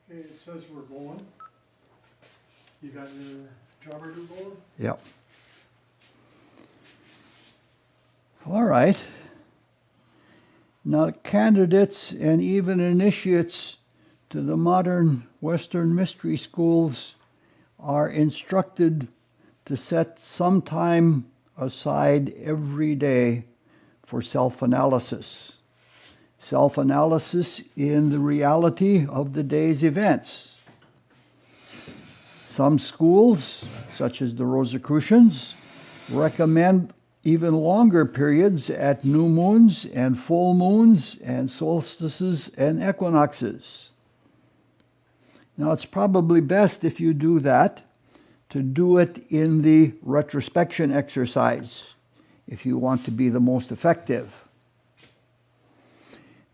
Okay, it says we're going. You got your jobber do going? Yep. All right. Now, candidates and even initiates to the modern Western mystery schools are instructed to set some time aside every day for self-analysis. Self-analysis in the reality of the day's events. Some schools, such as the Rosicrucians, recommend even longer periods at new moons and full moons and solstices and equinoxes. Now, it's probably best if you do that to do it in the retrospection exercise if you want to be the most effective.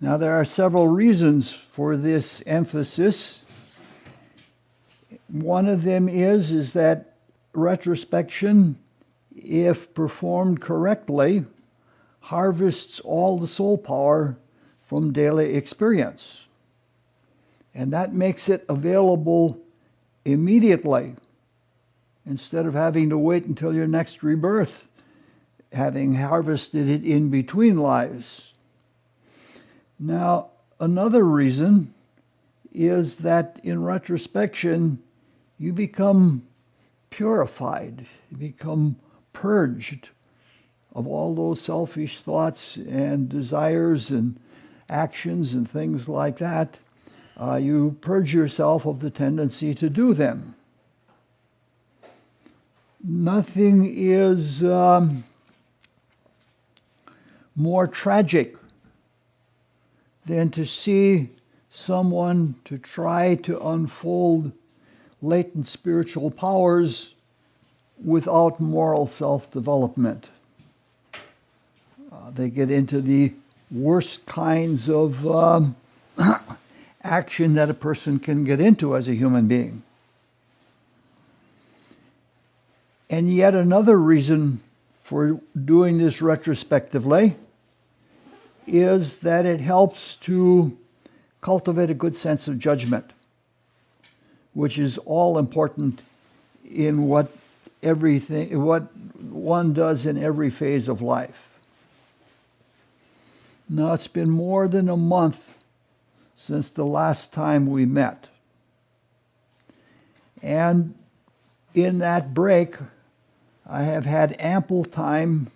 Now, there are several reasons for this emphasis. One of them is that retrospection, if performed correctly, harvests all the soul power from daily experience. And that makes it available immediately, instead of having to wait until your next rebirth, having harvested it in between lives. Now, another reason is that in retrospection, you become purified, you become purged of all those selfish thoughts and desires and actions and things like that. You purge yourself of the tendency to do them. Nothing is more tragic than to see someone to try to unfold latent spiritual powers without moral self-development. They get into the worst kinds of action that a person can get into as a human being. And yet another reason for doing this retrospectively is that it helps to cultivate a good sense of judgment, which is all important in what one does in every phase of life. Now, it's been more than a month since the last time we met. And in that break, I have had ample time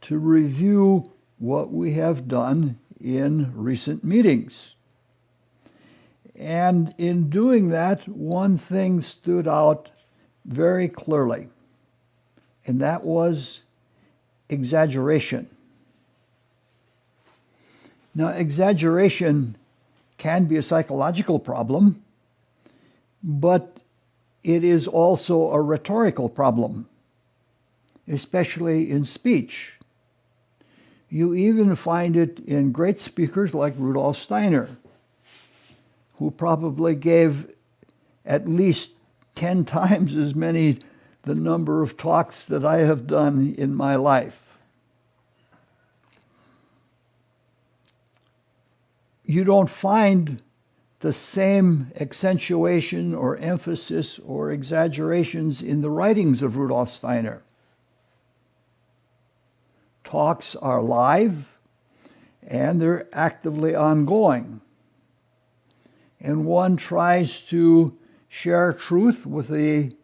to review what we have done in recent meetings. And in doing that, one thing stood out very clearly, and that was exaggeration. Now, exaggeration can be a psychological problem, but it is also a rhetorical problem, especially in speech. You even find it in great speakers like Rudolf Steiner, who probably gave at least 10 times as many the number of talks that I have done in my life. You don't find the same accentuation or emphasis or exaggerations in the writings of Rudolf Steiner. Talks are live and they're actively ongoing. And one tries to share truth in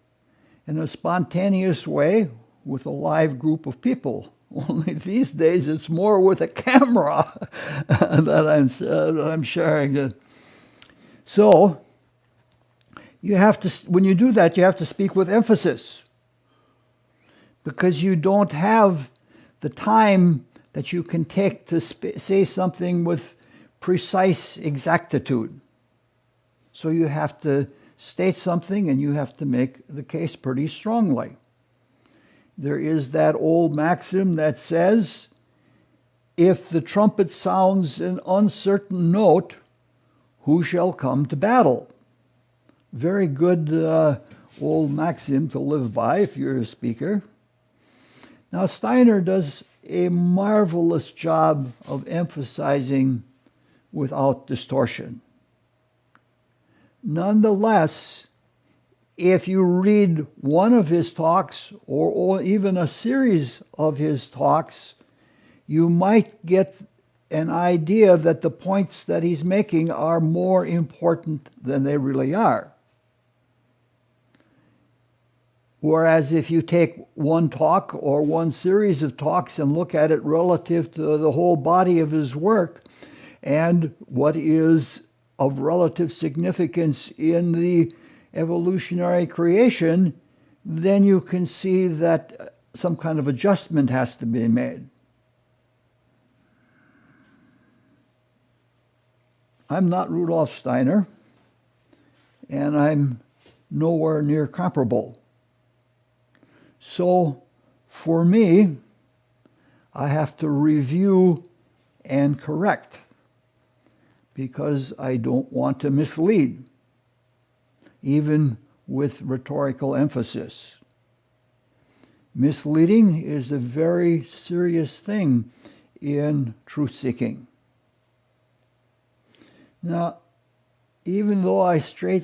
a spontaneous way with a live group of people. Only these days it's more with a camera that I'm sharing it. So you have to, when you do that, you have to speak with emphasis, because you don't have the time that you can take to say something with precise exactitude. So you have to state something and you have to make the case pretty strongly. There is that old maxim that says, if the trumpet sounds an uncertain note, who shall come to battle? Very good old maxim to live by if you're a speaker. Now, Steiner does a marvelous job of emphasizing without distortion. nonetheless, if you read one of his talks or even a series of his talks, you might get an idea that the points that he's making are more important than they really are. Whereas if you take one talk or one series of talks and look at it relative to the whole body of his work and what is of relative significance in the evolutionary creation, then you can see that some kind of adjustment has to be made. I'm not Rudolf Steiner, and I'm nowhere near comparable. So, for me, I have to review and correct because I don't want to mislead, even with rhetorical emphasis. Misleading is a very serious thing in truth-seeking. Now, even though I state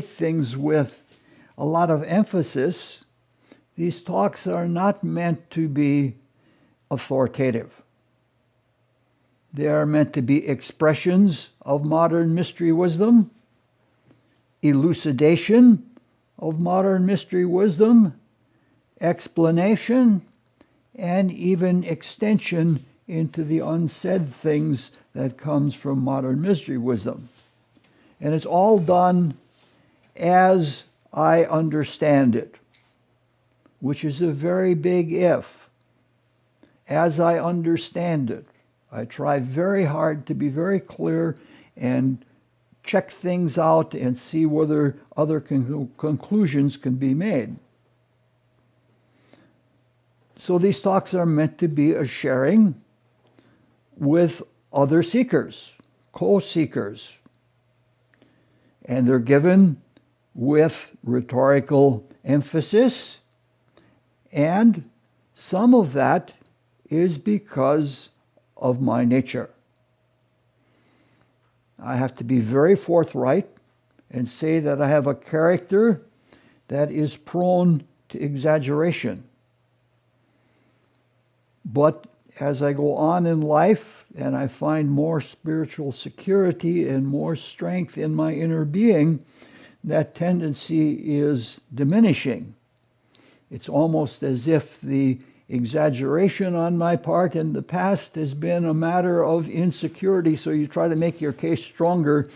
things with a lot of emphasis, these talks are not meant to be authoritative. They are meant to be expressions of modern mystery wisdom, elucidation of modern mystery wisdom, explanation, and even extension into the unsaid things that comes from modern mystery wisdom. And it's all done as I understand it, which is a very big if. As I understand it. I try very hard to be very clear and check things out and see whether other conclusions can be made. So these talks are meant to be a sharing with other seekers, co-seekers. And they're given with rhetorical emphasis, and some of that is because of my nature. I have to be very forthright and say that I have a character that is prone to exaggeration. But as I go on in life and I find more spiritual security and more strength in my inner being, that tendency is diminishing. It's almost as if the exaggeration on my part in the past has been a matter of insecurity, so you try to make your case stronger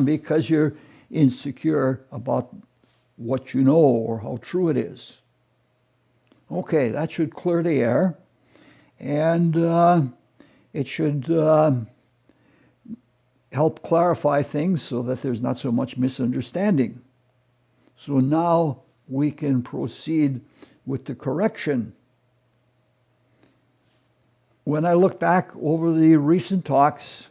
because you're insecure about what you know or how true it is. Okay, that should clear the air, and it should help clarify things so that there's not so much misunderstanding. So now we can proceed with the correction. When I look back over the recent talks,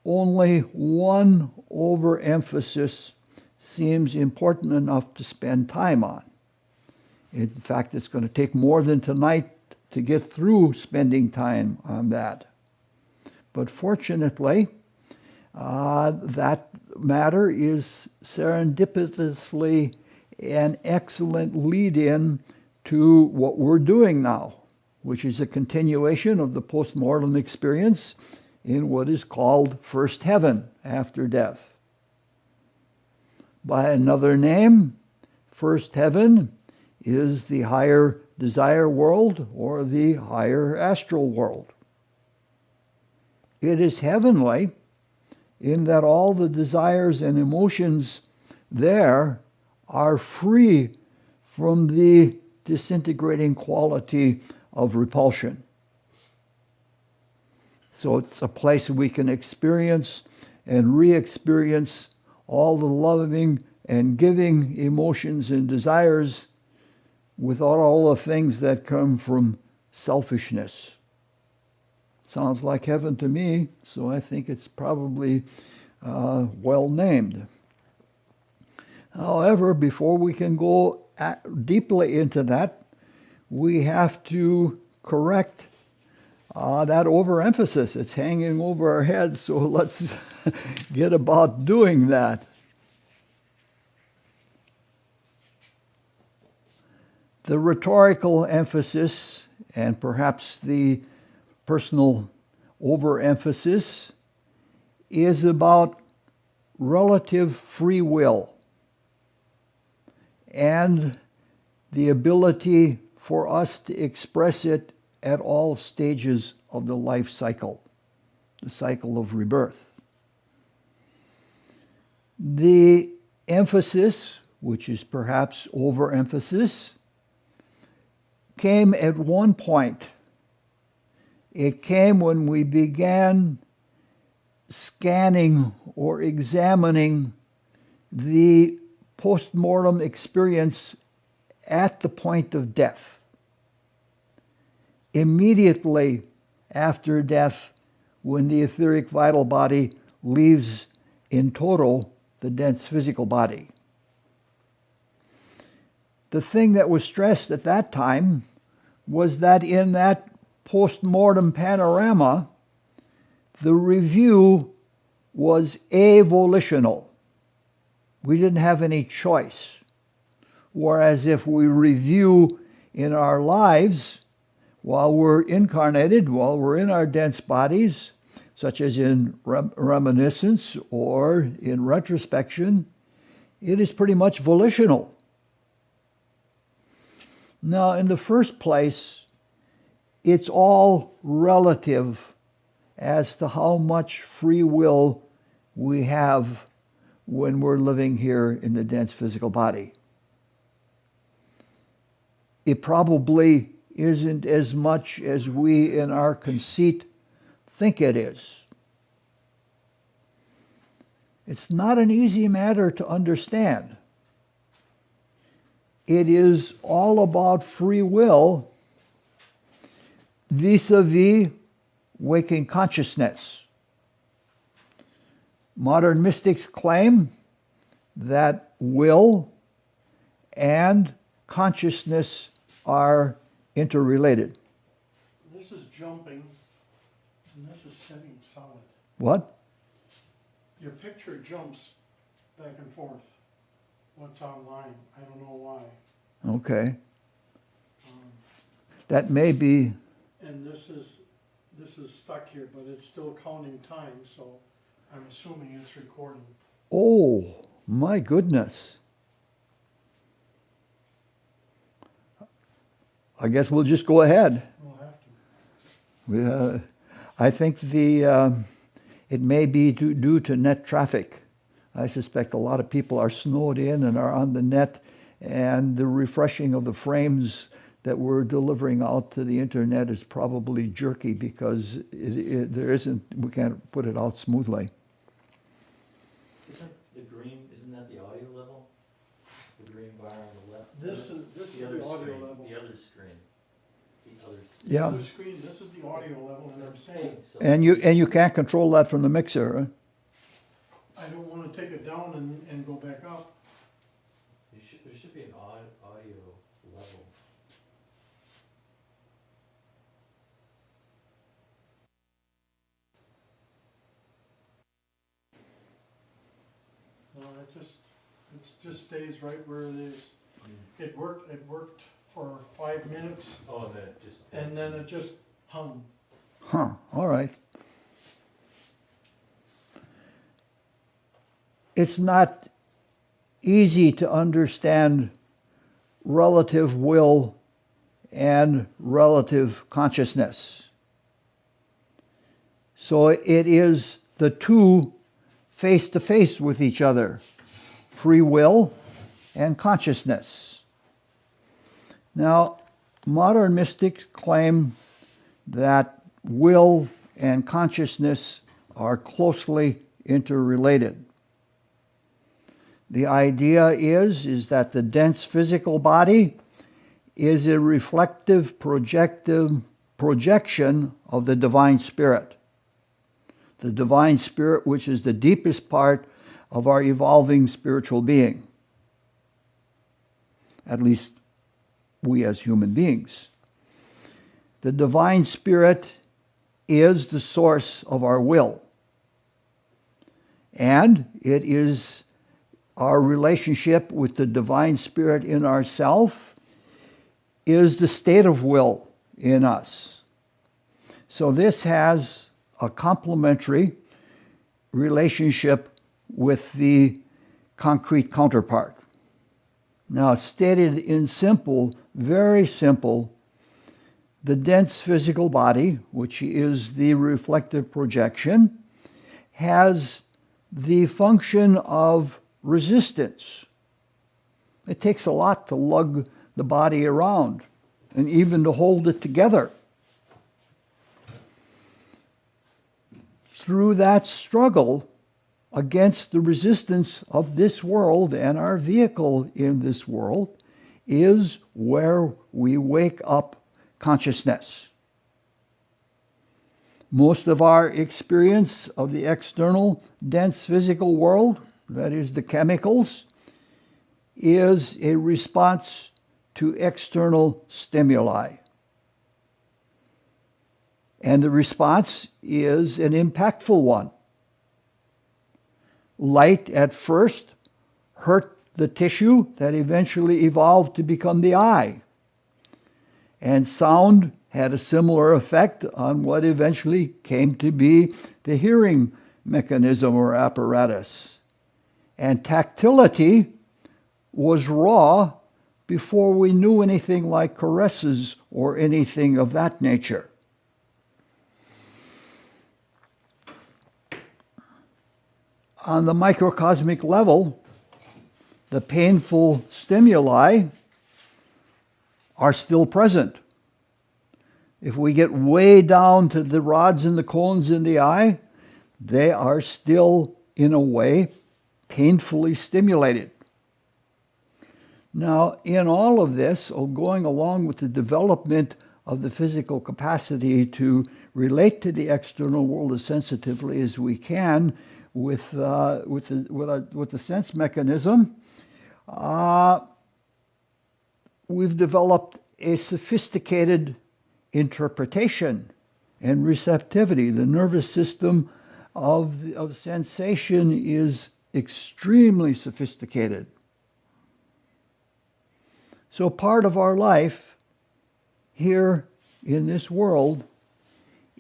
only one overemphasis seems important enough to spend time on. In fact, it's going to take more than tonight to get through spending time on that. But fortunately, that matter is serendipitously an excellent lead-in to what we're doing now, which is a continuation of the postmortem experience in what is called first heaven after death. By another name, first heaven is the higher desire world or the higher astral world. It is heavenly in that all the desires and emotions there are free from the disintegrating quality of repulsion. So it's a place we can experience and re-experience all the loving and giving emotions and desires without all the things that come from selfishness. Sounds like heaven to me, so I think it's probably well named. However, before we can go deeply into that, we have to correct that overemphasis, it's hanging over our heads, so let's get about doing that. The rhetorical emphasis and perhaps the personal overemphasis is about relative free will and the ability for us to express it at all stages of the life cycle, the cycle of rebirth. The emphasis, which is perhaps overemphasis, came at one point. It came when we began scanning or examining the post-mortem experience at the point of death. Immediately after death, when the etheric vital body leaves in total the dense physical body. The thing that was stressed at that time was that in that post-mortem panorama, the review was avolitional. We didn't have any choice. Whereas if we review in our lives, while we're incarnated, while we're in our dense bodies, such as in reminiscence or in retrospection, it is pretty much volitional. Now, in the first place, it's all relative as to how much free will we have when we're living here in the dense physical body. It probably isn't as much as we in our conceit think it is. It's not an easy matter to understand. It is all about free will vis-a-vis waking consciousness. Modern mystics claim that will and consciousness are interrelated. This is jumping, and this is sitting solid. What? Your picture jumps back and forth. What's online? I don't know why. Okay. That may be. And this is stuck here, but it's still counting time, so I'm assuming it's recording. Oh, my goodness. I guess we'll just go ahead. We'll have to. I think it may be due to net traffic. I suspect a lot of people are snowed in and are on the net, and the refreshing of the frames that we're delivering out to the internet is probably jerky because we can't put it out smoothly. Isn't that the audio level? The green bar on the left? This is the audio screen, level. The other screen. The other screen. Yeah. The screen, this is the audio level, and I'm That's saying, pink, so And you can't control that from the mixer, huh? I don't want to take it down and go back up. there should be an audio level. No, it just stays right where it is. It worked for 5 minutes, Oh, and then it just. and then it just hung. Huh, all right. It's not easy to understand relative will and relative consciousness. So it is the two face to face with each other, free will and consciousness. Now, modern mystics claim that will and consciousness are closely interrelated. The idea is that the dense physical body is a reflective, projection of the divine spirit. The divine spirit, which is the deepest part of our evolving spiritual being. At least we as human beings. The divine spirit is the source of our will. And it is our relationship with the divine spirit in ourself is the state of will in us. So this has a complementary relationship with the concrete counterpart. Now, stated in simple, very simple, the dense physical body, which is the reflective projection, has the function of resistance. It takes a lot to lug the body around and even to hold it together. Through that struggle against the resistance of this world and our vehicle in this world is where we wake up consciousness. Most of our experience of the external dense physical world, that is the chemicals, is a response to external stimuli. And the response is an impactful one. Light at first hurt the tissue that eventually evolved to become the eye. And sound had a similar effect on what eventually came to be the hearing mechanism or apparatus. And tactility was raw before we knew anything like caresses or anything of that nature. On the microcosmic level, the painful stimuli are still present. If we get way down to the rods and the cones in the eye, they are still, in a way, painfully stimulated. Now, in all of this, going along with the development of the physical capacity to relate to the external world as sensitively as we can with the sense mechanism, we've developed a sophisticated interpretation and receptivity. The nervous system of sensation is extremely sophisticated. So part of our life here in this world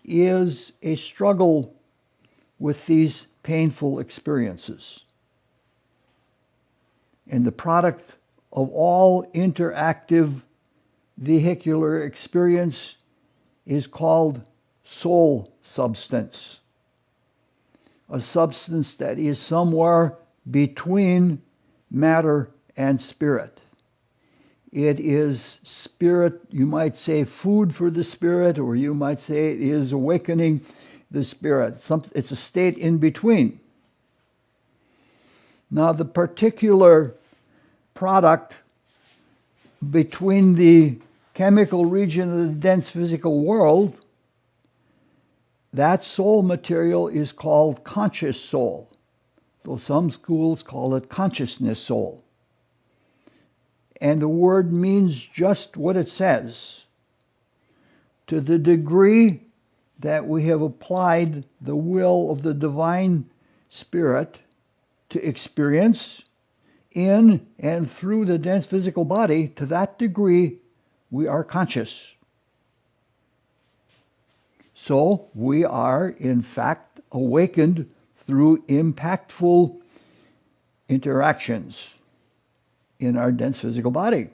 is a struggle with these painful experiences. And the product of all interactive vehicular experience is called soul substance. A substance that is somewhere between matter and spirit. It is spirit, you might say food for the spirit, or you might say it is awakening the spirit. It's a state in between. Now, the particular product between the chemical region of the dense physical world, that soul material is called conscious soul, though some schools call it consciousness soul. And the word means just what it says. To the degree that we have applied the will of the divine spirit to experience in and through the dense physical body, to that degree we are conscious. So we are, in fact, awakened through impactful interactions in our dense physical body.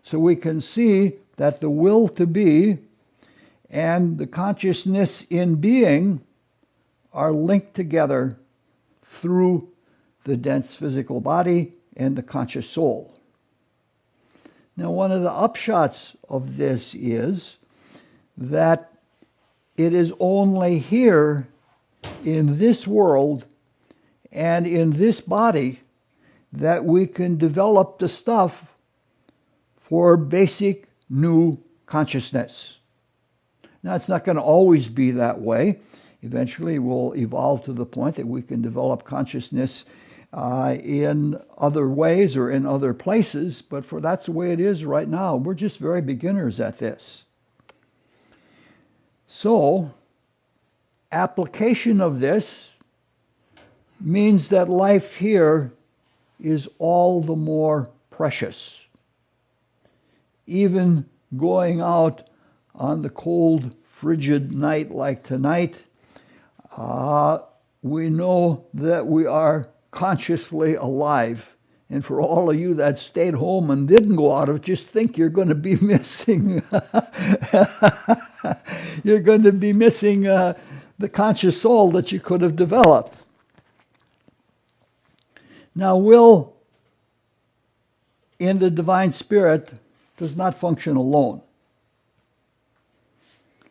So we can see that the will to be and the consciousness in being are linked together through the dense physical body and the conscious soul. Now, one of the upshots of this is that it is only here in this world and in this body that we can develop the stuff for basic new consciousness. Now, it's not going to always be that way. Eventually, we'll evolve to the point that we can develop consciousness in other ways or in other places, but that's the way it is right now. We're just very beginners at this. So, application of this means that life here is all the more precious. Even going out on the cold, frigid night like tonight, we know that we are consciously alive. And for all of you that stayed home and didn't go out, just think you're going to be missing you're going to be missing the conscious soul that you could have developed. Now, will in the divine spirit does not function alone.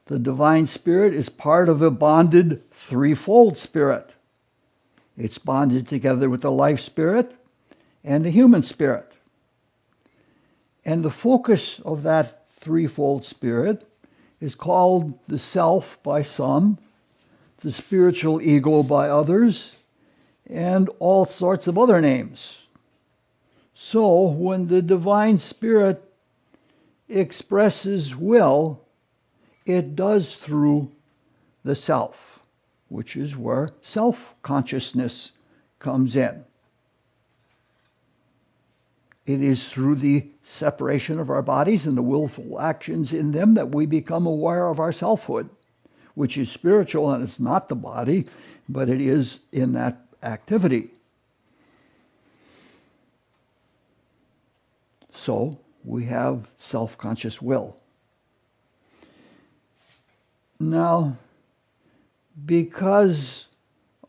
The divine spirit is part of a bonded threefold spirit. It's bonded together with the life spirit and the human spirit. And the focus of that threefold spirit is called the self by some, the spiritual ego by others, and all sorts of other names. So when the divine spirit expresses will, it does through the self, which is where self-consciousness comes in. It is through the separation of our bodies and the willful actions in them that we become aware of our selfhood, which is spiritual, and it's not the body, but it is in that activity. So we have self-conscious will. Now, because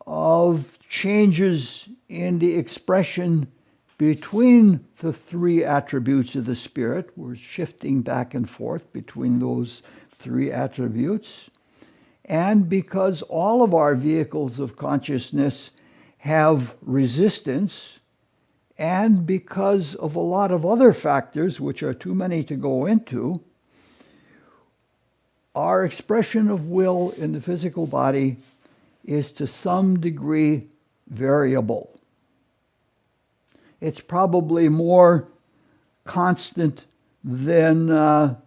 of changes in the expression between the three attributes of the Spirit, we're shifting back and forth between those three attributes, and because all of our vehicles of consciousness have resistance, and because of a lot of other factors, which are too many to go into, our expression of will in the physical body is to some degree variable. It's probably more constant than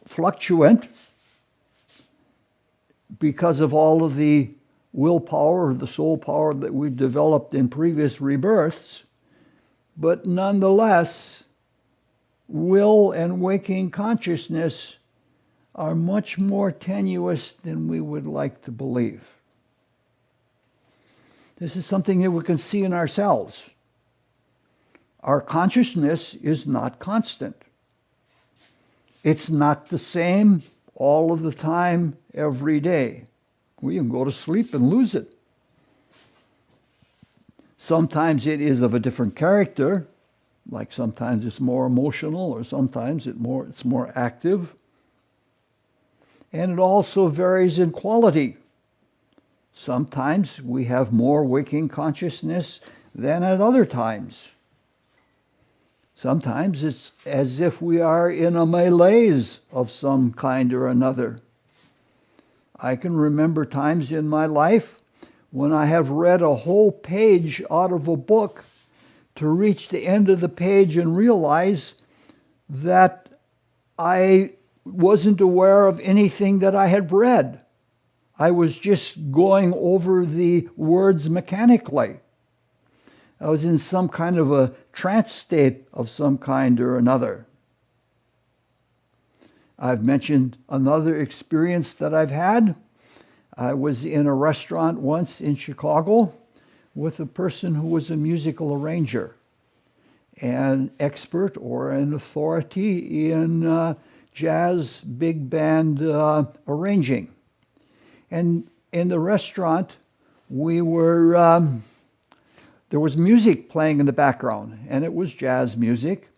fluctuant because of all of the willpower or the soul power that we developed in previous rebirths. But nonetheless, will and waking consciousness are much more tenuous than we would like to believe. This is something that we can see in ourselves. Our consciousness is not constant. It's not the same all of the time, every day. We can go to sleep and lose it. Sometimes it is of a different character, like sometimes it's more emotional, or sometimes it's more active. And it also varies in quality. Sometimes we have more waking consciousness than at other times. Sometimes it's as if we are in a malaise of some kind or another. I can remember times in my life when I have read a whole page out of a book to reach the end of the page and realize that I wasn't aware of anything that I had read. I was just going over the words mechanically. I was in some kind of a trance state of some kind or another. I've mentioned another experience that I've had. I was in a restaurant once in Chicago with a person who was a musical arranger, an expert or an authority in jazz big band arranging. And in the restaurant, there was music playing in the background, and it was jazz music.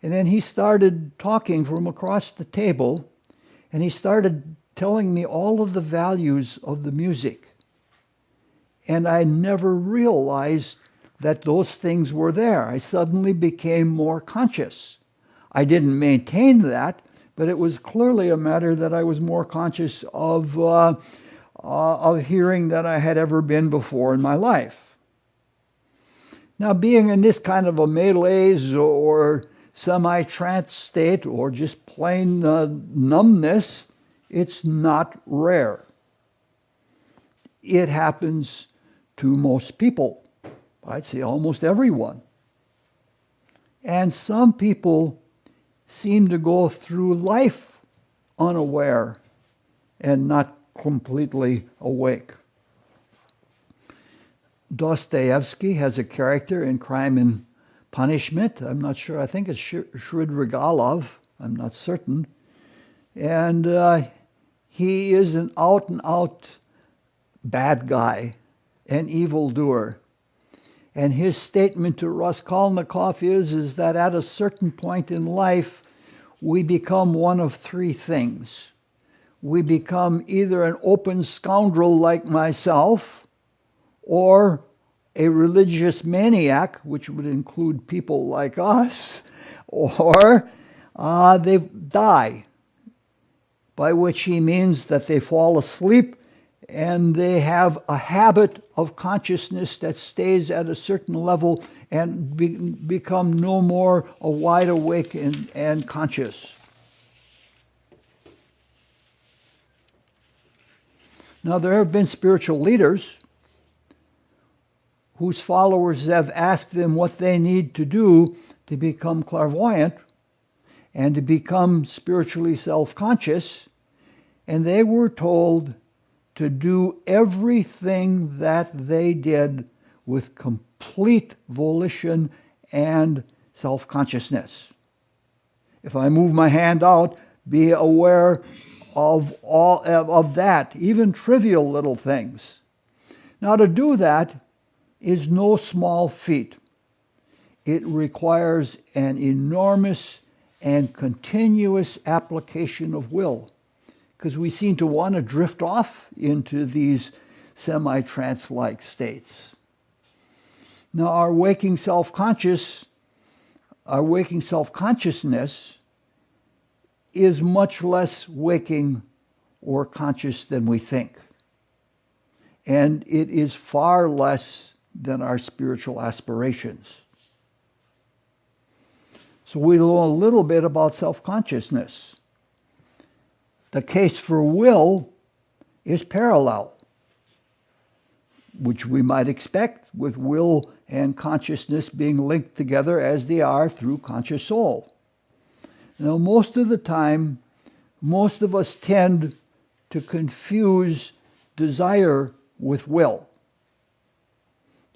And then he started talking from across the table, and he started telling me all of the values of the music. And I never realized that those things were there. I suddenly became more conscious. I didn't maintain that, but it was clearly a matter that I was more conscious of hearing than I had ever been before in my life. Now, being in this kind of a malaise or semi-trance state or just plain numbness, it's not rare. it happens to most people. I'd say almost everyone. And some people seem to go through life unaware and not completely awake. Dostoevsky has a character in Crime and Punishment. I'm not sure. I think it's Shridrigalov. I'm not certain. And he is an out-and-out bad guy, an evildoer. And his statement to Raskolnikov is that at a certain point in life, we become one of three things. We become either an open scoundrel like myself, or a religious maniac, which would include people like us, or they die, by which he means that they fall asleep and they have a habit of consciousness that stays at a certain level and become no more a wide awake and conscious. Now, there have been spiritual leaders whose followers have asked them what they need to do to become clairvoyant and to become spiritually self-conscious, and they were told to do everything that they did with complete volition and self-consciousness. If I move my hand out, be aware of all of that, even trivial little things. Now, to do that is no small feat. It requires an enormous and continuous application of will, because we seem to want to drift off into these semi-trance-like states. Now, our waking self-consciousness is much less waking or conscious than we think. And it is far less than our spiritual aspirations. So we know a little bit about self-consciousness. The case for will is parallel, which we might expect with will and consciousness being linked together as they are through conscious soul. Now, most of the time, most of us tend to confuse desire with will.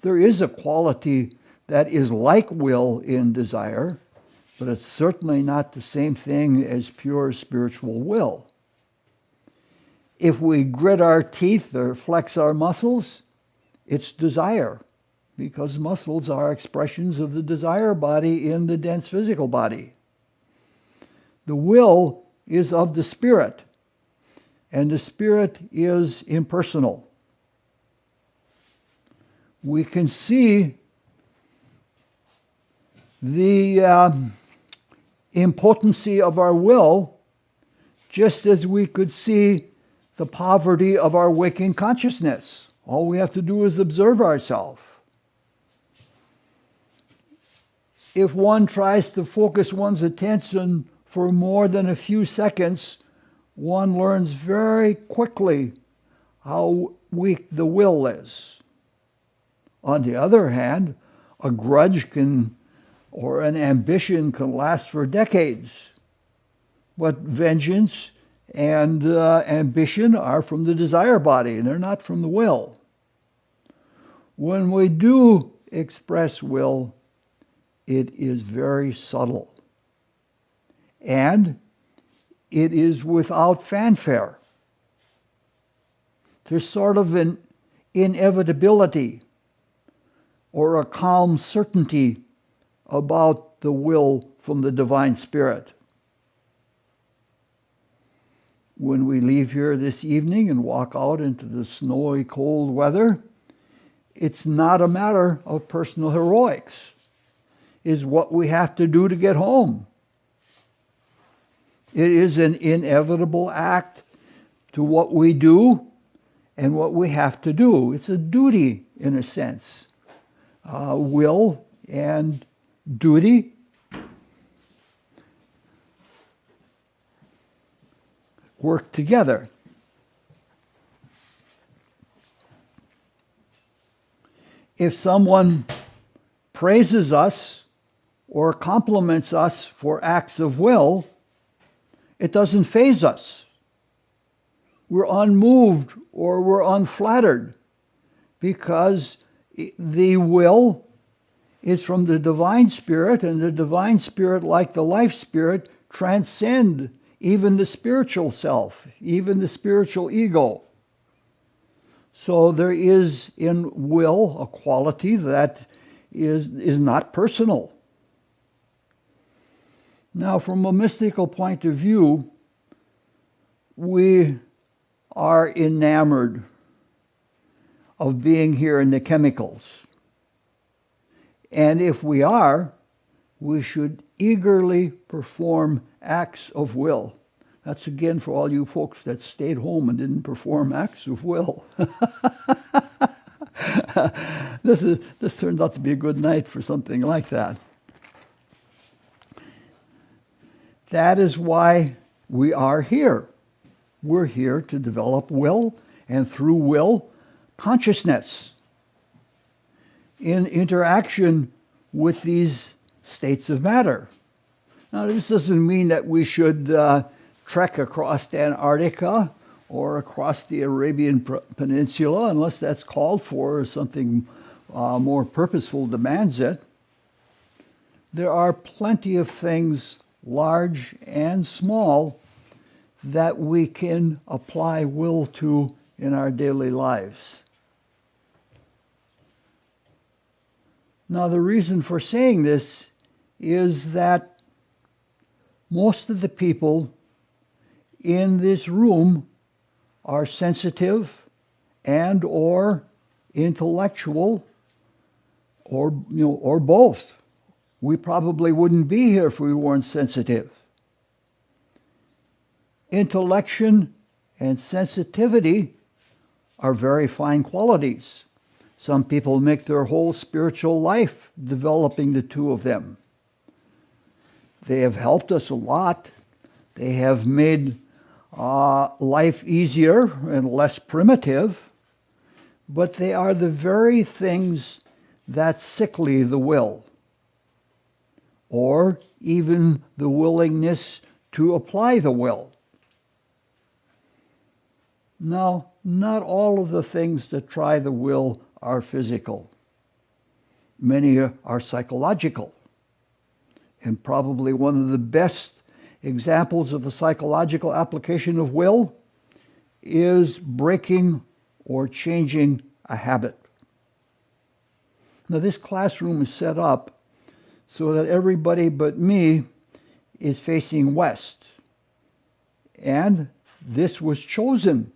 There is a quality that is like will in desire, but it's certainly not the same thing as pure spiritual will. If we grit our teeth or flex our muscles, it's desire, because muscles are expressions of the desire body in the dense physical body. The will is of the spirit, and the spirit is impersonal. We can see the impotency of our will just as we could see the poverty of our waking consciousness. All we have to do is observe ourselves. If one tries to focus one's attention for more than a few seconds, one learns very quickly how weak the will is. On the other hand, a grudge or an ambition can last for decades. But vengeance and ambition are from the desire body, and they're not from the will. When we do express will, it is very subtle. And it is without fanfare. There's sort of an inevitability or a calm certainty about the will from the divine spirit. When we leave here this evening and walk out into the snowy, cold weather, it's not a matter of personal heroics. It's what we have to do to get home. It is an inevitable act to what we do and what we have to do. It's a duty, in a sense. Will and duty work together. if someone praises us or compliments us for acts of will, it doesn't faze us. We're unmoved or we're unflattered because the will is from the divine spirit, and the divine spirit, like the life spirit, transcend even the spiritual self, even the spiritual ego. So there is in will a quality that is not personal. Now, from a mystical point of view, we are enamored of being here in the chemicals. And if we are, we should eagerly perform acts of will. That's again for all you folks that stayed home and didn't perform acts of will. This turned out to be a good night for something like that. That is why we are here. We're here to develop will, and through will, consciousness in interaction with these states of matter. Now, this doesn't mean that we should trek across Antarctica or across the Arabian Peninsula, unless that's called for or something more purposeful demands it. There are plenty of things, large and small, that we can apply will to in our daily lives. Now, the reason for saying this is that most of the people in this room are sensitive and or intellectual, or both. We probably wouldn't be here if we weren't sensitive. Intellection and sensitivity are very fine qualities. Some people make their whole spiritual life developing the two of them. They have helped us a lot. They have made life easier and less primitive, but they are the very things that sickly the will, or even the willingness to apply the will. Now, not all of the things that try the will are physical. Many are psychological. And probably one of the best examples of a psychological application of will is breaking or changing a habit. Now, this classroom is set up so that everybody but me is facing west. And this was chosen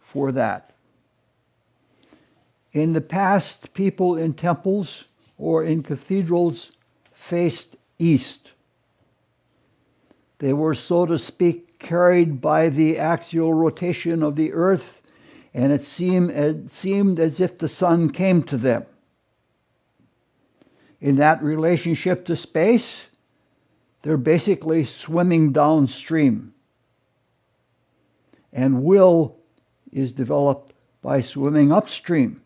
for that. In the past, people in temples or in cathedrals faced east. They were, so to speak, carried by the axial rotation of the earth, and it seemed as if the sun came to them. In that relationship to space, they're basically swimming downstream. And will is developed by swimming upstream.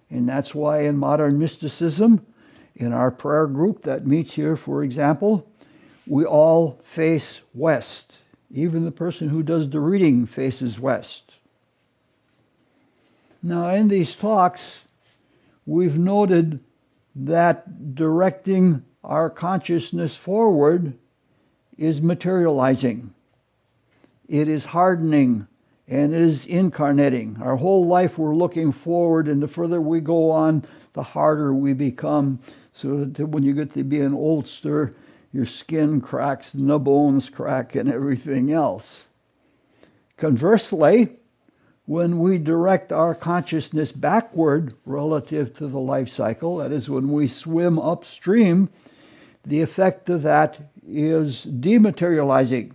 And that's why in modern mysticism, in our prayer group that meets here, for example, we all face west. Even the person who does the reading faces west. Now, in these talks, we've noted that directing our consciousness forward is materializing. It is hardening, and it is incarnating. Our whole life we're looking forward, and the further we go on, the harder we become, so that when you get to be an oldster, your skin cracks and the bones crack and everything else. Conversely, when we direct our consciousness backward relative to the life cycle, that is, when we swim upstream, the effect of that is dematerializing.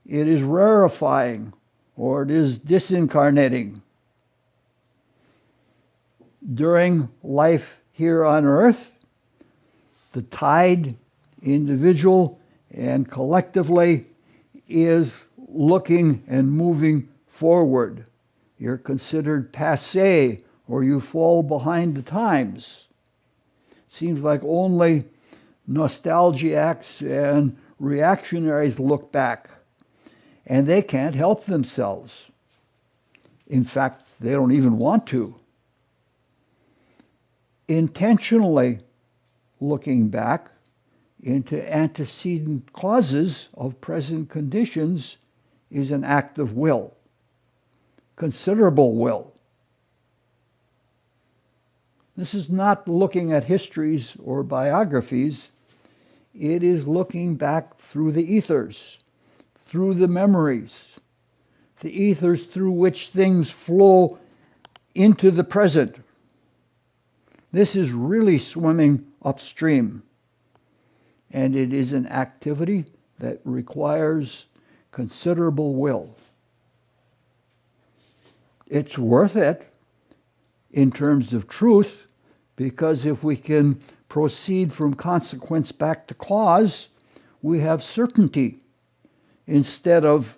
It is rarefying, or it is disincarnating. During life here on earth, the tide, individual and collectively, is looking and moving forward. You're considered passé or you fall behind the times. Seems like only nostalgiacs and reactionaries look back, and they can't help themselves. In fact, they don't even want to. Intentionally looking back into antecedent causes of present conditions is an act of will, considerable will. This is not looking at histories or biographies. It is looking back through the ethers, through the memories, the ethers through which things flow into the present. This is really swimming upstream, and it is an activity that requires considerable will. It's worth it in terms of truth, because if we can proceed from consequence back to cause, we have certainty instead of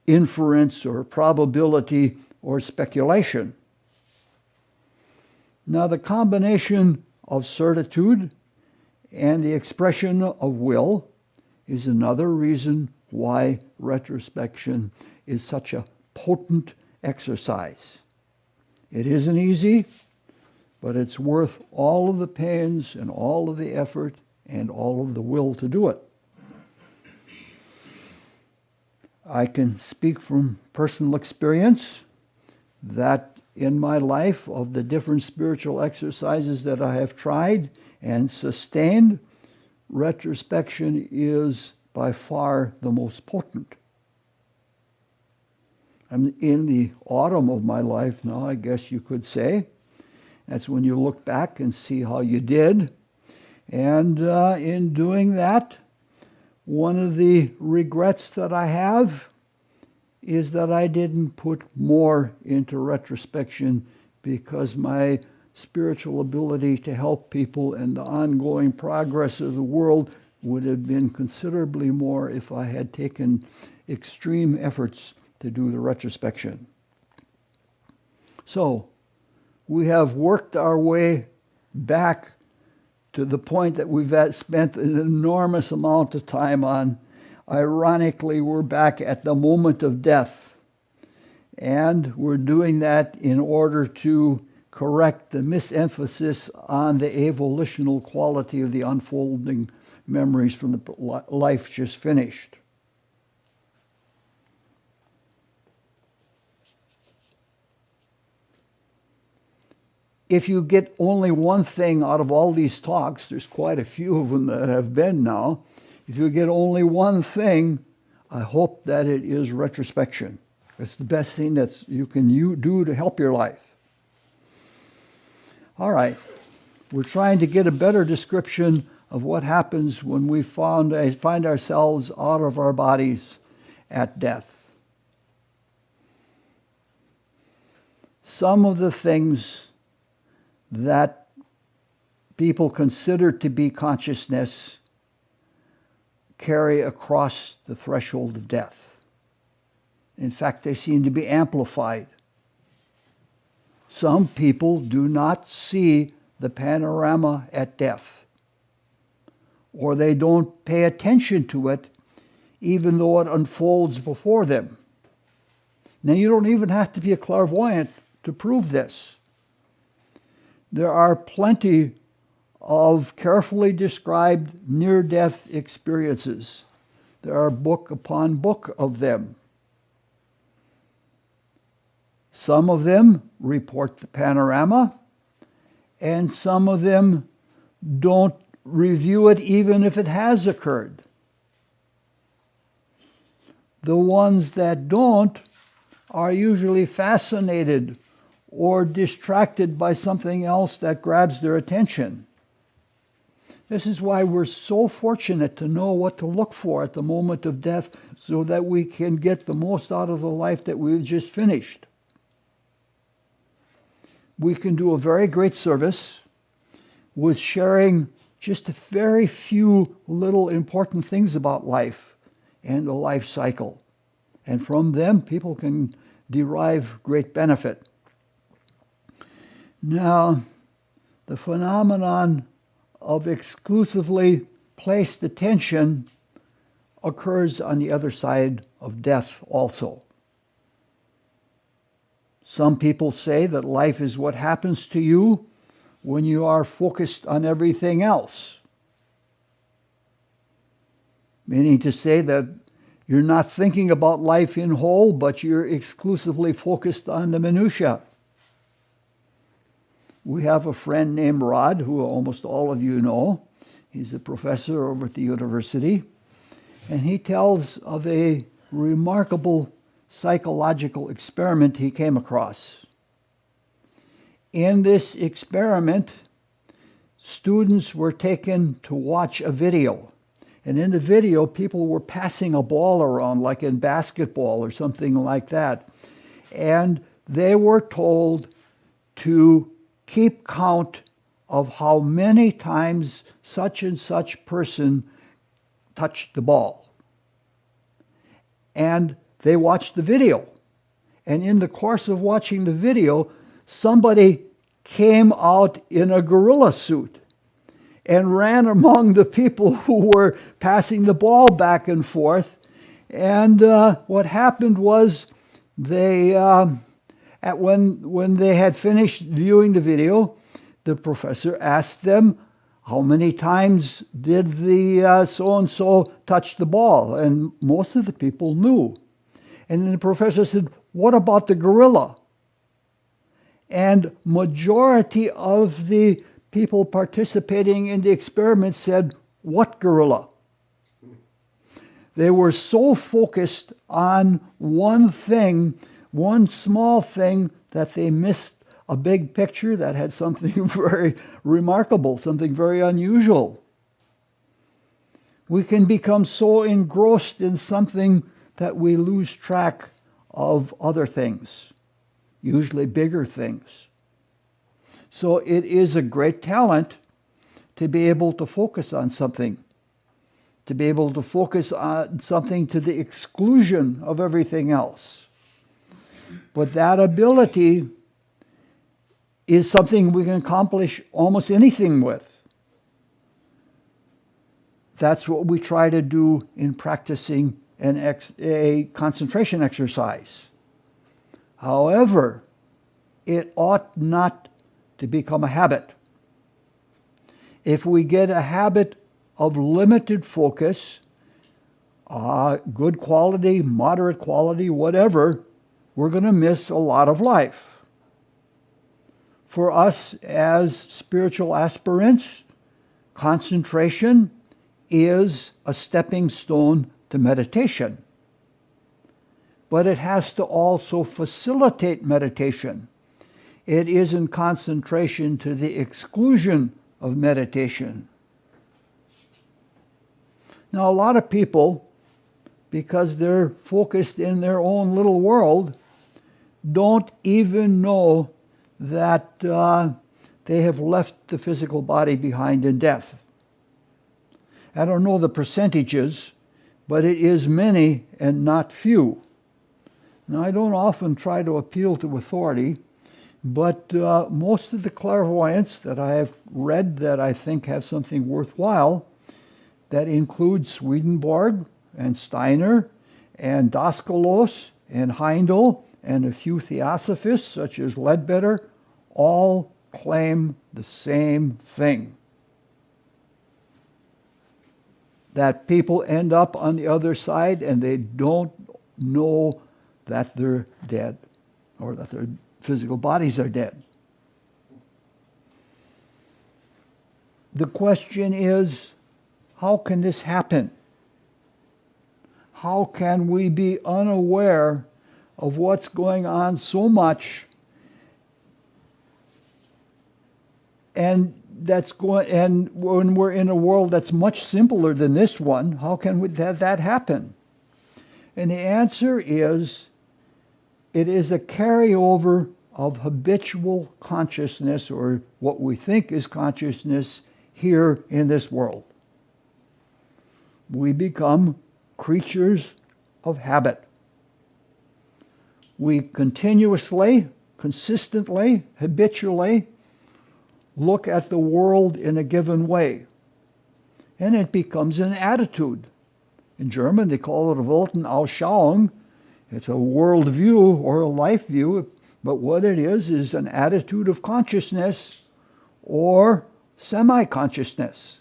inference or probability or speculation. Now, the combination of certitude and the expression of will is another reason why retrospection is such a potent exercise. It isn't easy, but it's worth all of the pains and all of the effort and all of the will to do it. I can speak from personal experience that in my life, of the different spiritual exercises that I have tried and sustained, retrospection is by far the most potent. I'm in the autumn of my life now, I guess you could say. That's when you look back and see how you did. And in doing that, one of the regrets that I have is that I didn't put more into retrospection, because my spiritual ability to help people and the ongoing progress of the world would have been considerably more if I had taken extreme efforts to do the retrospection. So, we have worked our way back to the point that we've spent an enormous amount of time on. Ironically, we're back at the moment of death, and we're doing that in order to correct the misemphasis on the avolitional quality of the unfolding memories from the life just finished. If you get only one thing out of all these talks, there's quite a few of them that have been now, if you get only one thing, I hope that it is retrospection. It's the best thing that you can do to help your life. All right, we're trying to get a better description of what happens when we find ourselves out of our bodies at death. Some of the things that people consider to be consciousness carry across the threshold of death. In fact, they seem to be amplified. Some people do not see the panorama at death, or they don't pay attention to it even though it unfolds before them. Now, you don't even have to be a clairvoyant to prove this. There are plenty of carefully described near-death experiences. There are book upon book of them. Some of them report the panorama, and some of them don't review it even if it has occurred. The ones that don't are usually fascinated or distracted by something else that grabs their attention. This is why we're so fortunate to know what to look for at the moment of death, so that we can get the most out of the life that we've just finished. We can do a very great service with sharing just a very few little important things about life and the life cycle. And from them, people can derive great benefit. Now, the phenomenon of exclusively placed attention occurs on the other side of death also. Some people say that life is what happens to you when you are focused on everything else. Meaning to say that you're not thinking about life in whole, but you're exclusively focused on the minutiae. We have a friend named Rod, who almost all of you know. He's a professor over at the university. And he tells of a remarkable psychological experiment he came across. In this experiment, students were taken to watch a video. And in the video, people were passing a ball around, like in basketball or something like that. And they were told to keep count of how many times such and such person touched the ball. And they watched the video. And in the course of watching the video, somebody came out in a gorilla suit and ran among the people who were passing the ball back and forth. And what happened was they, when they had finished viewing the video, the professor asked them, how many times did the so-and-so touch the ball? And most of the people knew. And then the professor said, what about the gorilla? And majority of the people participating in the experiment said, what gorilla? They were so focused on one thing, one small thing, that they missed a big picture that had something very remarkable, something very unusual. We can become so engrossed in something that we lose track of other things, usually bigger things. So it is a great talent to be able to focus on something, to be able to focus on something to the exclusion of everything else. But that ability is something we can accomplish almost anything with. That's what we try to do in practicing a concentration exercise. However, it ought not to become a habit. If we get a habit of limited focus, good quality, moderate quality, whatever, we're going to miss a lot of life. For us as spiritual aspirants, concentration is a stepping stone to meditation. But it has to also facilitate meditation. It isn't concentration to the exclusion of meditation. Now, a lot of people, because they're focused in their own little world, don't even know that they have left the physical body behind in death. I don't know the percentages, but it is many and not few. Now, I don't often try to appeal to authority, but most of the clairvoyants that I have read that I think have something worthwhile, that include Swedenborg and Steiner and Daskalos and Heindel and a few theosophists such as Ledbetter, all claim the same thing. That people end up on the other side and they don't know that they're dead or that their physical bodies are dead. The question is, how can this happen? How can we be unaware of what's going on so much and when we're in a world that's much simpler than this one, how can that happen? And the answer is, it is a carryover of habitual consciousness, or what we think is consciousness, here in this world. We become creatures of habit. We continuously, consistently, habitually look at the world in a given way. And it becomes an attitude. In German, they call it a Weltanschauung. It's a worldview or a life view, but what it is an attitude of consciousness or semi-consciousness.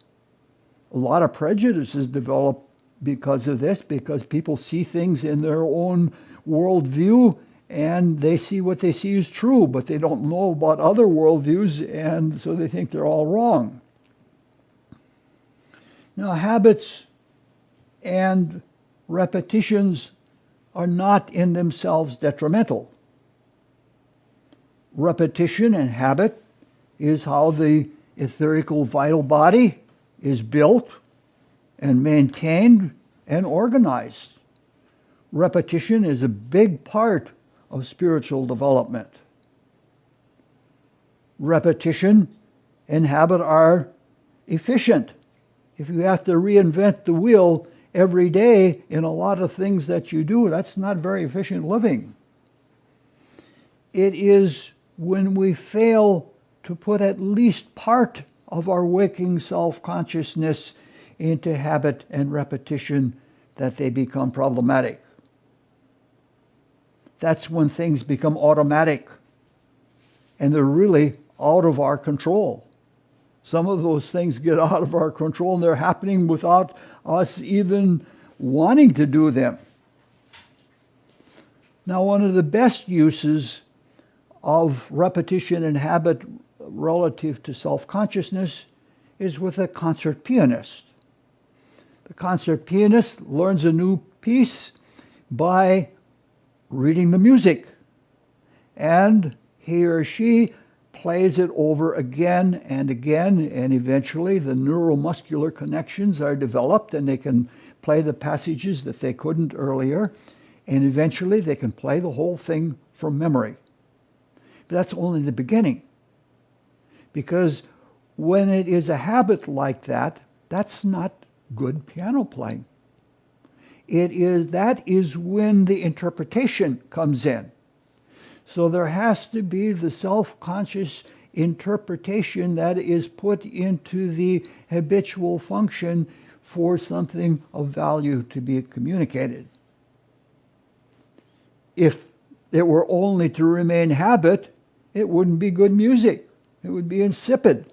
A lot of prejudices develop because of this, because people see things in their own worldview and they see what they see is true, but they don't know about other worldviews, and so they think they're all wrong. Now, habits and repetitions are not in themselves detrimental. Repetition and habit is how the etherical vital body is built and maintained and organized. Repetition is a big part of spiritual development. Repetition and habit are efficient. If you have to reinvent the wheel every day in a lot of things that you do, that's not very efficient living. It is when we fail to put at least part of our waking self-consciousness into habit and repetition that they become problematic. That's when things become automatic and they're really out of our control. Some of those things get out of our control and they're happening without us even wanting to do them. Now, one of the best uses of repetition and habit relative to self-consciousness is with a concert pianist. The concert pianist learns a new piece by reading the music, and he or she plays it over again and again, and eventually the neuromuscular connections are developed and they can play the passages that they couldn't earlier, and eventually they can play the whole thing from memory. But that's only the beginning, because when it is a habit like that, that's not good piano playing. That is when the interpretation comes in. So there has to be the self-conscious interpretation that is put into the habitual function for something of value to be communicated. If it were only to remain habit, it wouldn't be good music. It would be insipid.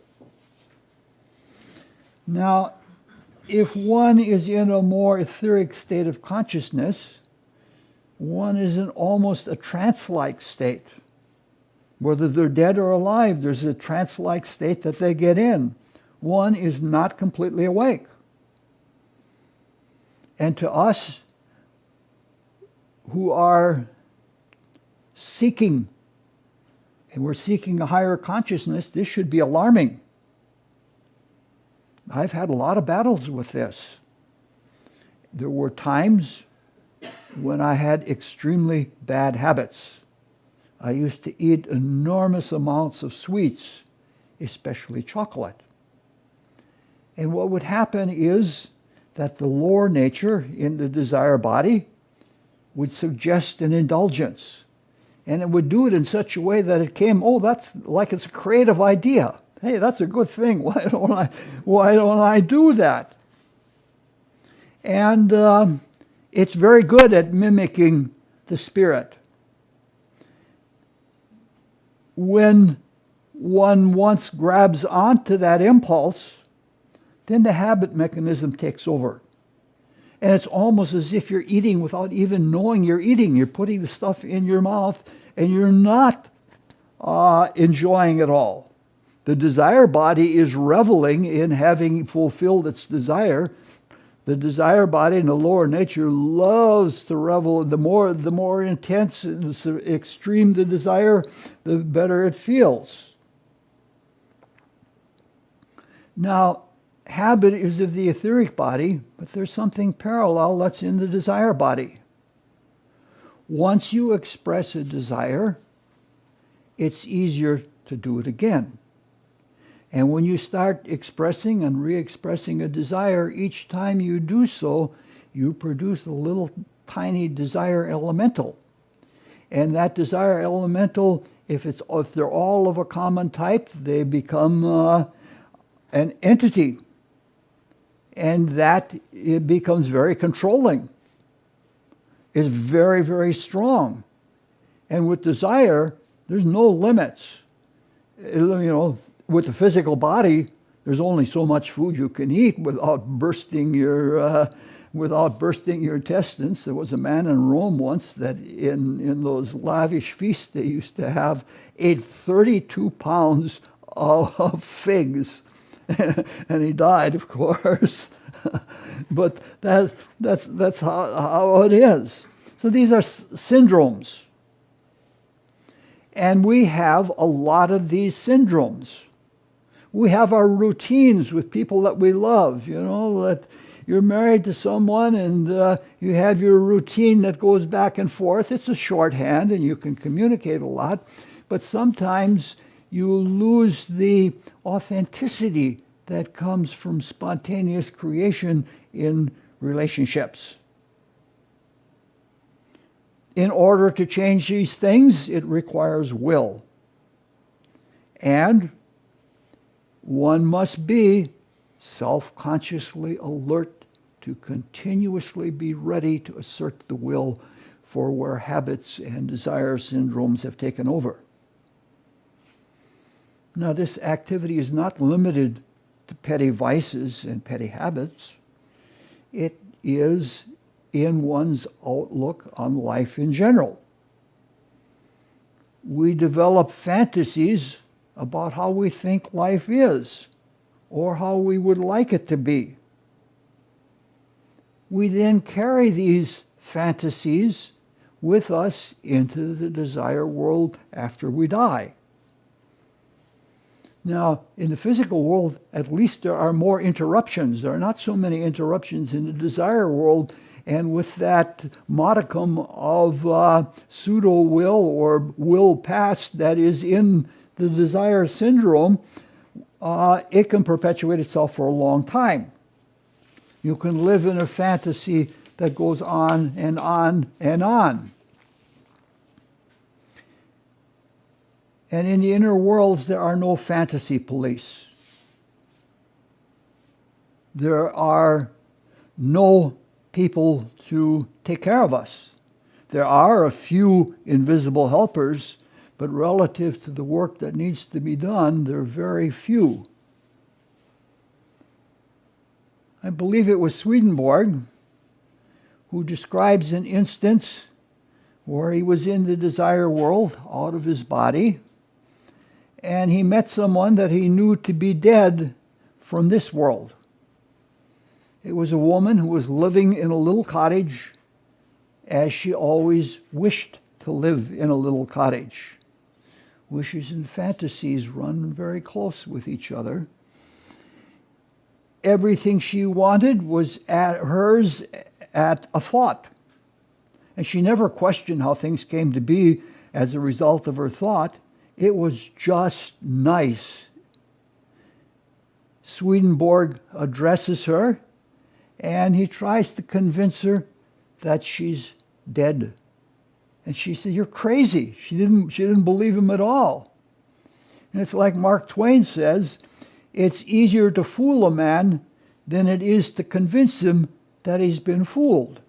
Now, if one is in a more etheric state of consciousness, one is in almost a trance-like state. Whether they're dead or alive, there's a trance-like state that they get in. One is not completely awake. And to us who are seeking, and we're seeking a higher consciousness, this should be alarming. I've had a lot of battles with this. There were times when I had extremely bad habits. I used to eat enormous amounts of sweets, especially chocolate. And what would happen is that the lower nature in the desire body would suggest an indulgence. And it would do it in such a way that it came, that's like it's a creative idea. Hey, that's a good thing. Why don't I do that? And it's very good at mimicking the spirit. When one once grabs onto that impulse, then the habit mechanism takes over. And it's almost as if you're eating without even knowing you're eating. You're putting the stuff in your mouth and you're not enjoying it all. The desire body is reveling in having fulfilled its desire. The desire body in the lower nature loves to revel. The more intense and extreme the desire, the better it feels. Now, habit is of the etheric body, but there's something parallel that's in the desire body. Once you express a desire, it's easier to do it again. And when you start expressing and re-expressing a desire, each time you do so, you produce a little tiny desire elemental. And that desire elemental if they're all of a common type, they become an entity, and that it becomes very controlling. It's very, very strong. And with desire, there's no limits. With the physical body, there's only so much food you can eat without bursting your intestines. There was a man in Rome once that in those lavish feasts they used to have ate 32 pounds of figs, and he died, of course. But that's how it is. So these are syndromes. And we have a lot of these syndromes. We have our routines with people that we love, that you're married to someone and you have your routine that goes back and forth. It's a shorthand and you can communicate a lot, but sometimes you lose the authenticity that comes from spontaneous creation in relationships. In order to change these things, it requires will. And one must be self-consciously alert to continuously be ready to assert the will for where habits and desire syndromes have taken over. Now, this activity is not limited to petty vices and petty habits. It is in one's outlook on life in general. We develop fantasies about how we think life is or how we would like it to be. We then carry these fantasies with us into the desire world after we die. Now, in the physical world, at least there are more interruptions. There are not so many interruptions in the desire world, and with that modicum of pseudo-will or will past that is in the desire syndrome, it can perpetuate itself for a long time. You can live in a fantasy that goes on and on and on. And in the inner worlds, there are no fantasy police. There are no people to take care of us. There are a few invisible helpers, but relative to the work that needs to be done, there are very few. I believe it was Swedenborg who describes an instance where he was in the desire world, out of his body, and he met someone that he knew to be dead from this world. It was a woman who was living in a little cottage as she always wished to live in a little cottage. Wishes and fantasies run very close with each other. Everything she wanted was hers at a thought. And she never questioned how things came to be as a result of her thought. It was just nice. Swedenborg addresses her, and he tries to convince her that she's dead. And she said, "You're crazy." She didn't believe him at all. And it's like Mark Twain says, it's easier to fool a man than it is to convince him that he's been fooled.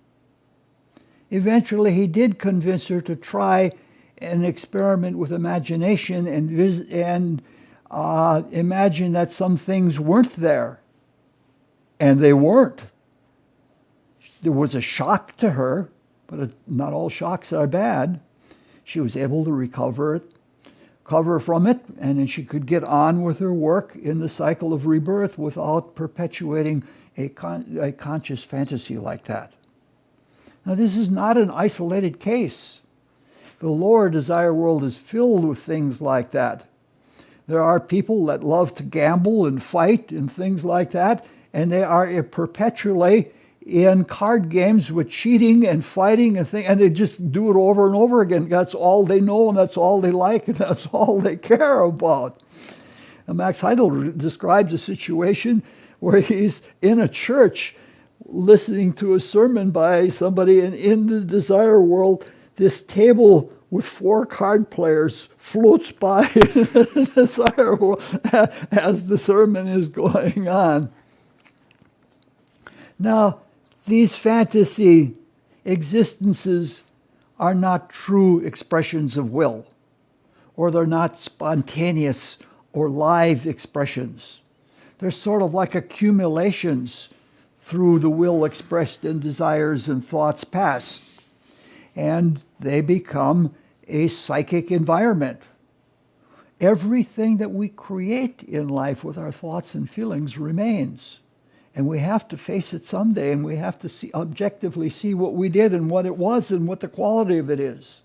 Eventually, he did convince her to try an experiment with imagination and imagine that some things weren't there. And they weren't. There was a shock to her, but not all shocks are bad. She was able to recover from it, and then she could get on with her work in the cycle of rebirth without perpetuating a conscious fantasy like that. Now, this is not an isolated case. The lower desire world is filled with things like that. There are people that love to gamble and fight and things like that, and they are perpetually in card games with cheating and fighting and they just do it over and over again. That's all they know, and that's all they like, and that's all they care about. And Max Heindel describes a situation where he's in a church listening to a sermon by somebody, and in the desire world, this table with 4 card players floats by in the desire world as the sermon is going on. Now, these fantasy existences are not true expressions of will, or they're not spontaneous or live expressions. They're sort of like accumulations through the will expressed in desires and thoughts past. And they become a psychic environment. Everything that we create in life with our thoughts and feelings remains. And we have to face it someday, and we have to objectively see what we did and what it was and what the quality of it is.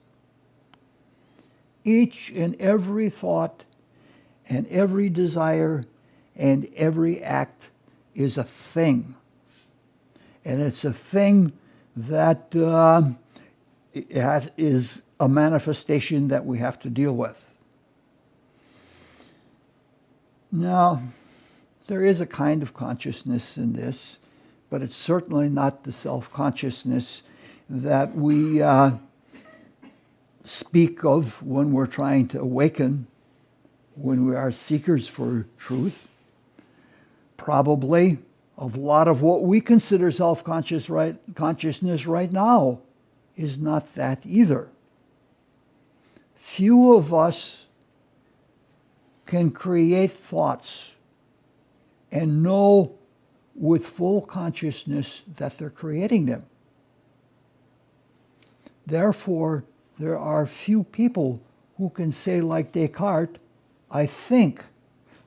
Each and every thought and every desire and every act is a thing. And it's a thing that is a manifestation that we have to deal with. Now, there is a kind of consciousness in this, but it's certainly not the self-consciousness that we speak of when we're trying to awaken, when we are seekers for truth. Probably a lot of what we consider consciousness right now is not that either. Few of us can create thoughts and know with full consciousness that they're creating them. Therefore, there are few people who can say, like Descartes, I think,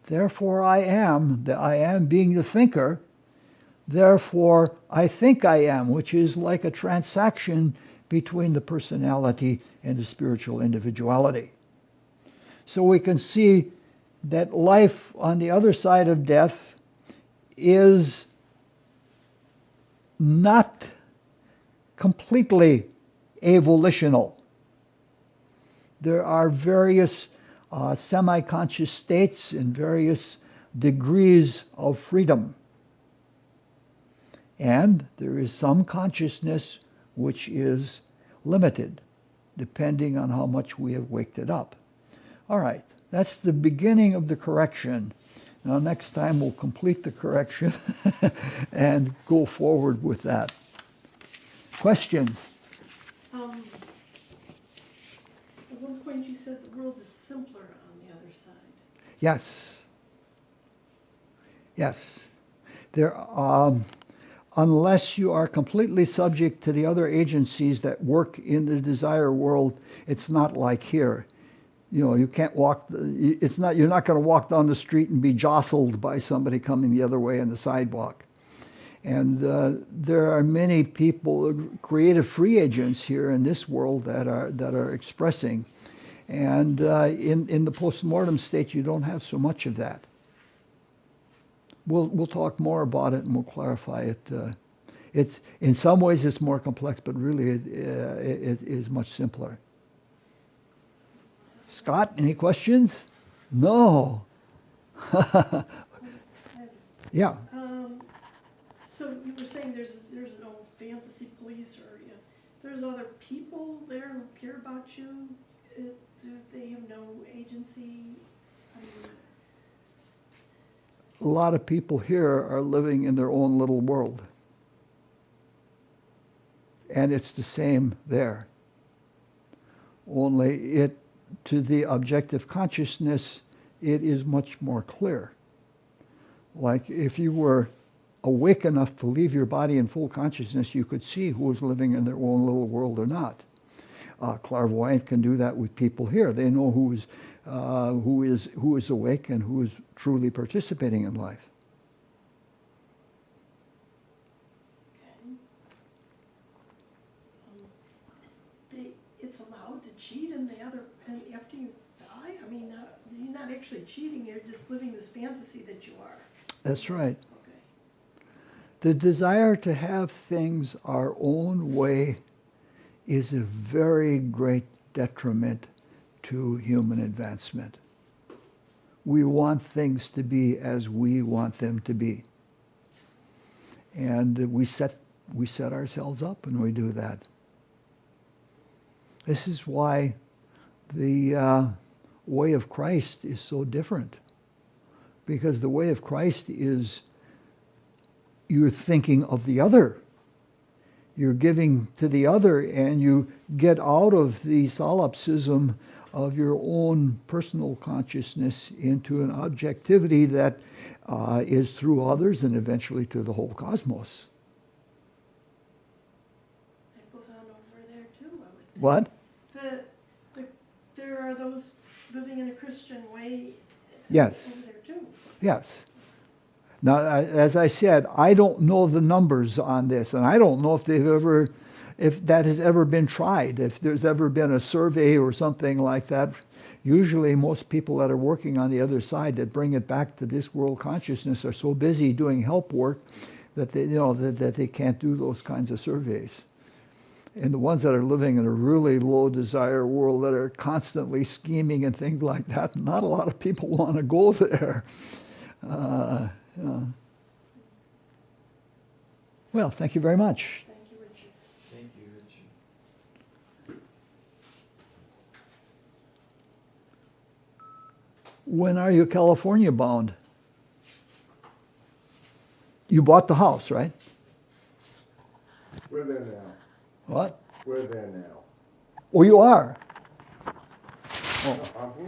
therefore I am, the I am being the thinker, therefore I think I am, which is like a transaction between the personality and the spiritual individuality. So we can see that life on the other side of death is not completely avolitional. There are various semi-conscious states and various degrees of freedom. And there is some consciousness which is limited, depending on how much we have waked it up. All right, that's the beginning of the correction. Now next time we'll complete the correction and go forward with that. Questions? At one point you said the world is simpler on the other side. Yes. Yes. There, unless you are completely subject to the other agencies that work in the desire world, it's not like here. You know, you can't walk, you're not going to walk down the street and be jostled by somebody coming the other way on the sidewalk. And there are many people, creative free agents here in this world that are expressing. And in the postmortem state, you don't have so much of that. We'll talk more about it and we'll clarify it. It's in some ways it's more complex, but really it is much simpler. Scott, any questions? No. Yeah. So you were saying there's no fantasy police, or there's other people there who care about you. Do they have no agency? I mean, A lot of people here are living in their own little world. And it's the same there. Only to the objective consciousness, it is much more clear. Like if you were awake enough to leave your body in full consciousness, you could see who was living in their own little world or not. Clairvoyant can do that with people here. They know who is awake and who is truly participating in life. okay. It's allowed to cheat and after you die? I mean, you're not actually cheating, you're just living this fantasy that you are. That's right. Okay. The desire to have things our own way is a very great detriment to human advancement. We want things to be as we want them to be. And we set ourselves up and we do that. This is why The way of Christ is so different, because the way of Christ is you're thinking of the other. You're giving to the other, and you get out of the solipsism of your own personal consciousness into an objectivity that is through others and eventually to the whole cosmos. That goes on over there too, I would think. What? There are those living in a Christian way Yes. over there too. Yes. Now, as I said, I don't know the numbers on this, and I don't know if that has ever been tried, if there's ever been a survey or something like that. Usually most people that are working on the other side that bring it back to this world consciousness are so busy doing help work that they, that they can't do those kinds of surveys. And the ones that are living in a really low desire world that are constantly scheming and things like that, not a lot of people want to go there. Well, thank you very much. Thank you, Richard. Thank you, Richard. When are you California bound? You bought the house, right? We're there now. What? We're there now. Oh, you are? I'm here.